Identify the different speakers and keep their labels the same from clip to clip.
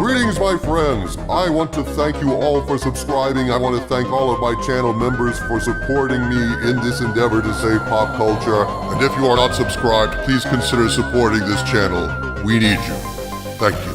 Speaker 1: Greetings, my friends. I want to thank you all for subscribing. I want to thank all of my channel members for supporting me in this endeavor to save pop culture. And if you are not subscribed, please consider supporting this channel. We need you. Thank you.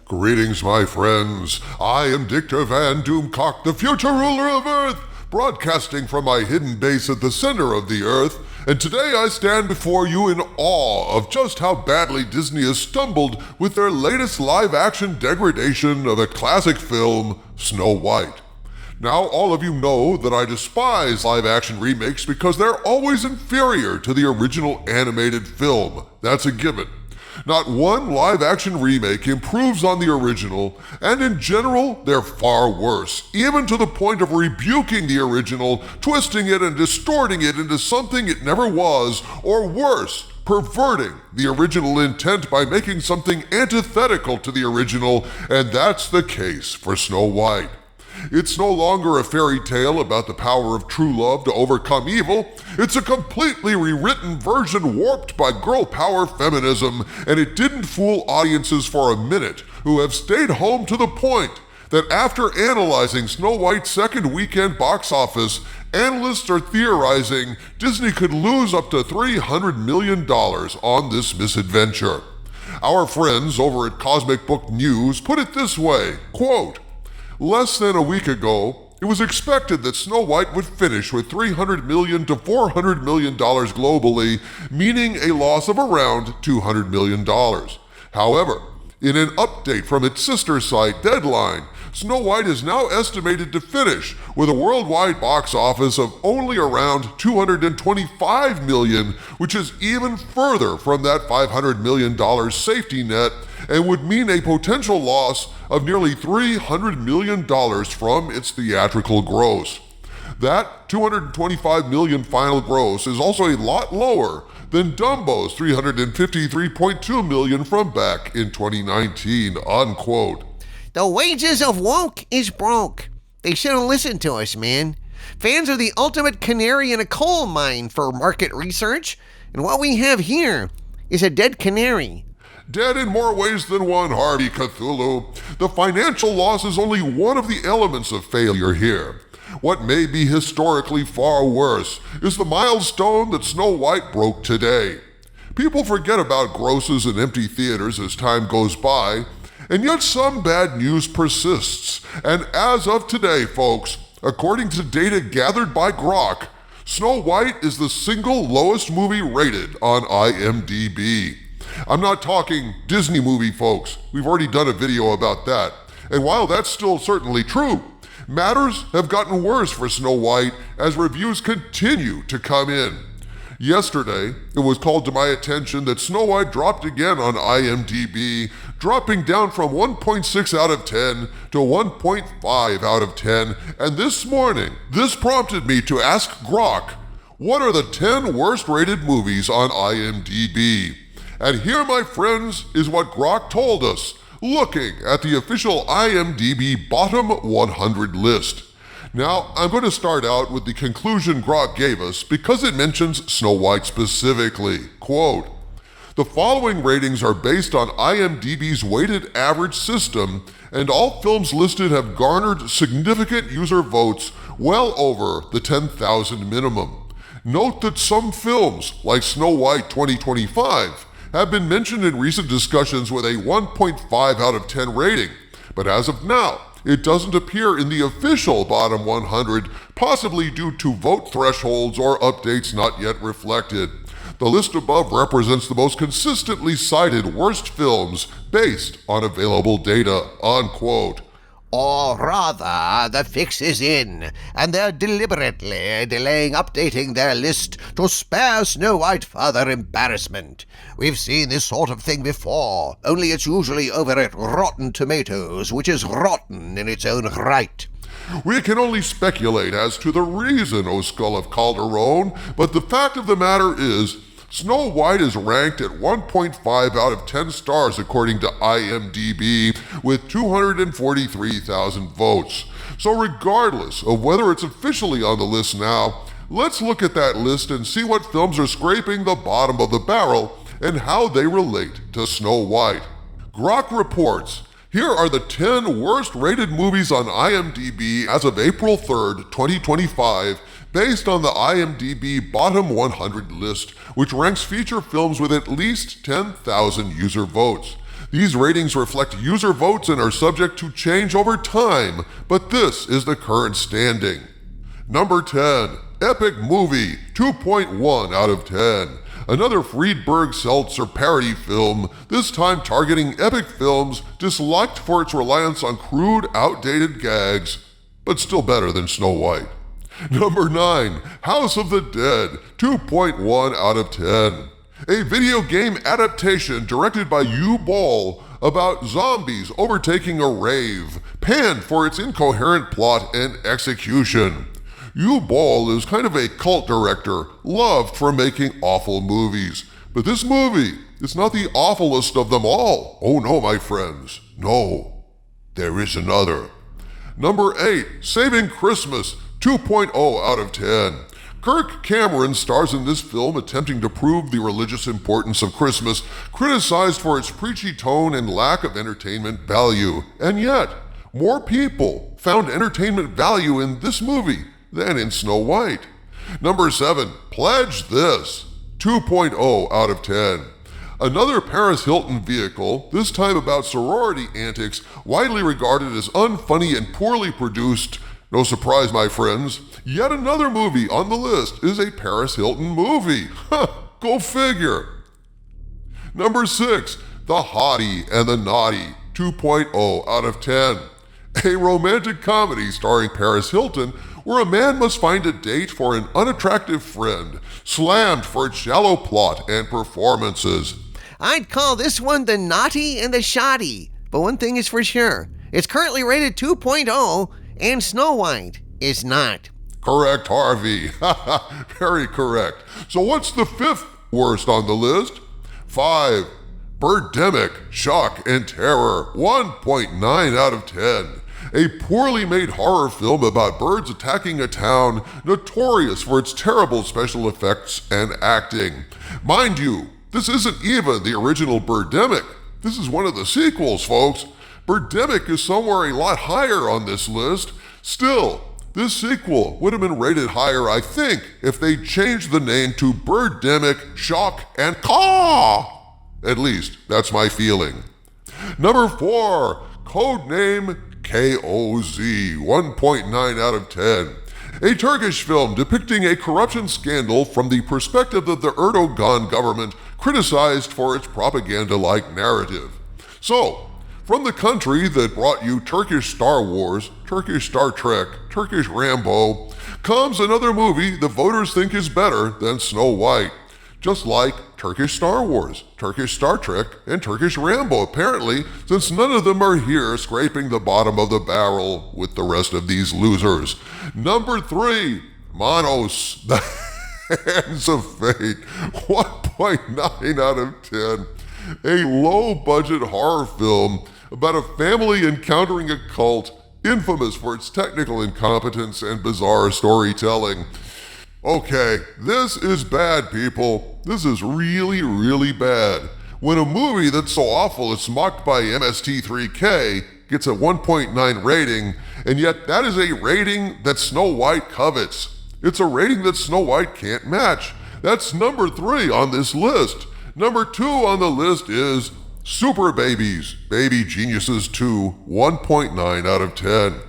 Speaker 1: Greetings, my friends. I am Dictor Van Doomcock, the future ruler of Earth, broadcasting from my hidden base at the center of the Earth. And today I stand before you in awe of just how badly Disney has stumbled with their latest live-action degradation of a classic film, Snow White. Now, all of you know that I despise live-action remakes because they're always inferior to the original animated film. That's a given. Not one live-action remake improves on the original, and in general, they're far worse, even to the point of rebuking the original, twisting it and distorting it into something it never was, or worse, perverting the original intent by making something antithetical to the original, and that's the case for Snow White. It's no longer a fairy tale about the power of true love to overcome evil. It's a completely rewritten version warped by girl power feminism, and it didn't fool audiences for a minute who have stayed home to the point that after analyzing Snow White's second weekend box office, analysts are theorizing Disney could lose up to $300 million on this misadventure. Our friends over at Cosmic Book News put it this way, quote, "Less than a week ago, it was expected that Snow White would finish with $300 million to $400 million globally, meaning a loss of around $200 million. However, in an update from its sister site, Deadline, Snow White is now estimated to finish with a worldwide box office of only around $225 million, which is even further from that $500 million safety net and would mean a potential loss of nearly $300 million from its theatrical gross. That $225 million final gross is also a lot lower than Dumbo's $353.2 million from back in 2019, unquote.
Speaker 2: The wages of woke is broke. They should have listened to us, man. Fans are the ultimate canary in a coal mine for market research, and what we have here is a dead canary.
Speaker 1: Dead in more ways than one, Harvey Cthulhu. The financial loss is only one of the elements of failure here. What may be historically far worse is the milestone that Snow White broke today. People forget about grosses and empty theaters as time goes by, and yet some bad news persists. And as of today, folks, according to data gathered by Grok, Snow White is the single lowest movie rated on IMDb. I'm not talking Disney movie, folks. We've already done a video about that. And while that's still certainly true, matters have gotten worse for Snow White as reviews continue to come in. Yesterday, it was called to my attention that Snow White dropped again on IMDb, dropping down from 1.6 out of 10 to 1.5 out of 10. And this morning, this prompted me to ask Grok, what are the 10 worst rated movies on IMDb? And here, my friends, is what Grok told us, looking at the official IMDb bottom 100 list. Now, I'm going to start out with the conclusion Grok gave us because it mentions Snow White specifically. Quote, "The following ratings are based on IMDb's weighted average system, and all films listed have garnered significant user votes well over the 10,000 minimum. Note that some films, like Snow White 2025, have been mentioned in recent discussions with a 1.5 out of 10 rating, but as of now, it doesn't appear in the official bottom 100, possibly due to vote thresholds or updates not yet reflected. The list above represents the most consistently cited worst films based on available data," unquote.
Speaker 2: Or rather, the fix is in, and they're deliberately delaying updating their list to spare Snow White further embarrassment. We've seen this sort of thing before, only it's usually over at Rotten Tomatoes, which is rotten in its own right.
Speaker 1: We can only speculate as to the reason, O Skull of Calderon, but the fact of the matter is, Snow White is ranked at 1.5 out of 10 stars according to IMDb with 243,000 votes. So regardless of whether it's officially on the list now, Let's look at that list and see what films are scraping the bottom of the barrel and how they relate to Snow White. Grok reports, here are the 10 worst-rated movies on IMDb as of April 3rd, 2025, based on the IMDb Bottom 100 list, which ranks feature films with at least 10,000 user votes. These ratings reflect user votes and are subject to change over time, but this is the current standing. Number 10, Epic Movie, 2.1 out of 10. Another Friedberg-Seltzer parody film, this time targeting epic films disliked for its reliance on crude, outdated gags, but still better than Snow White. Number 9, House of the Dead, 2.1 out of 10. A video game adaptation directed by U-Ball about zombies overtaking a rave, panned for its incoherent plot and execution. U-Ball is kind of a cult director, loved for making awful movies. But this movie is not the awfulest of them all. Oh no, my friends. No, there is another. Number 8, Saving Christmas, 2.0 out of 10. Kirk Cameron stars in this film attempting to prove the religious importance of Christmas, criticized for its preachy tone and lack of entertainment value. And yet, more people found entertainment value in this movie than in Snow White. Number 7, Pledge This, 2.0 out of 10. Another Paris Hilton vehicle, this time about sorority antics, widely regarded as unfunny and poorly produced. No surprise, my friends. Yet another movie on the list is a Paris Hilton movie. Go figure. Number 6, The Hottie and the Naughty, 2.0 out of 10. A romantic comedy starring Paris Hilton where a man must find a date for an unattractive friend, slammed for its shallow plot and performances.
Speaker 2: I'd call this one the naughty and the shoddy, but one thing is for sure. It's currently rated 2.0 and Snow White is not.
Speaker 1: Correct, Harvey. Very correct. So what's the 5th worst on the list? 5, Birdemic, Shock and Terror, 1.9 out of 10. A poorly made horror film about birds attacking a town, notorious for its terrible special effects and acting. Mind you, this isn't even the original Birdemic. This is one of the sequels, folks. Birdemic is somewhere a lot higher on this list. Still, this sequel would have been rated higher, I think, if they changed the name to Birdemic, Shock and Caw. At least, that's my feeling. Number 4, Codename KOZ, 1.9 out of 10. A Turkish film depicting a corruption scandal from the perspective of the Erdogan government, criticized for its propaganda-like narrative. So, from the country that brought you Turkish Star Wars, Turkish Star Trek, Turkish Rambo, comes another movie the voters think is better than Snow White. Just like Turkish Star Wars, Turkish Star Trek, and Turkish Rambo, apparently, since none of them are here scraping the bottom of the barrel with the rest of these losers. Number 3, Manos, The Hands of Fate, 1.9 out of 10. A low-budget horror film about a family encountering a cult, infamous for its technical incompetence and bizarre storytelling. Okay, this is bad, people. This is really, really bad. When a movie that's so awful it's mocked by MST3K gets a 1.9 rating, and yet that is a rating that Snow White covets. It's a rating that Snow White can't match. That's number 3 on this list. Number 2 on the list is Super Babies, Baby Geniuses 2, 1.9 out of 10.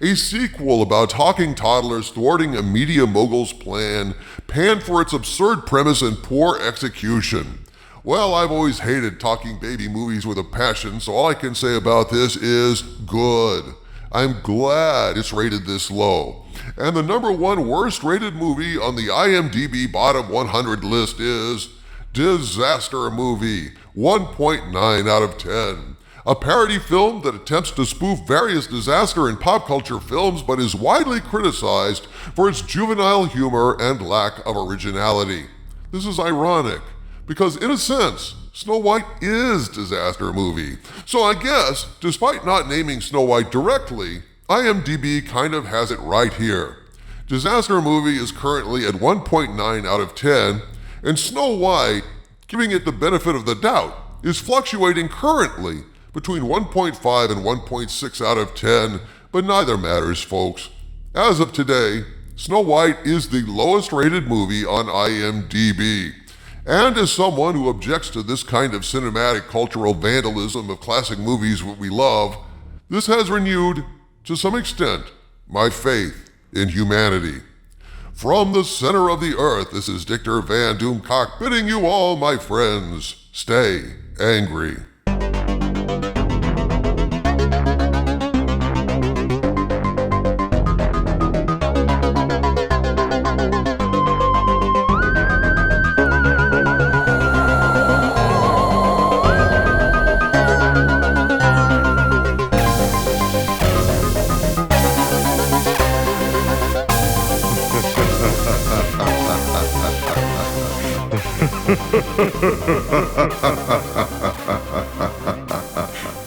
Speaker 1: A sequel about talking toddlers thwarting a media mogul's plan, panned for its absurd premise and poor execution. Well, I've always hated talking baby movies with a passion, so all I can say about this is good. I'm glad it's rated this low. And the number 1 worst rated movie on the IMDb Bottom 100 list is Disaster Movie, 1.9 out of 10. A parody film that attempts to spoof various disaster and pop culture films but is widely criticized for its juvenile humor and lack of originality. This is ironic, because in a sense, Snow White is Disaster Movie. So I guess, despite not naming Snow White directly, IMDb kind of has it right here. Disaster Movie is currently at 1.9 out of 10, and Snow White, giving it the benefit of the doubt, is fluctuating currently between 1.5 and 1.6 out of 10, but neither matters, folks. As of today, Snow White is the lowest rated movie on IMDb. And as someone who objects to this kind of cinematic cultural vandalism of classic movies we love, this has renewed, to some extent, my faith in humanity. From the center of the earth, this is Dictor Van Doomcock bidding you all, my friends, stay angry.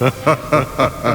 Speaker 1: Ha ha ha ha ha.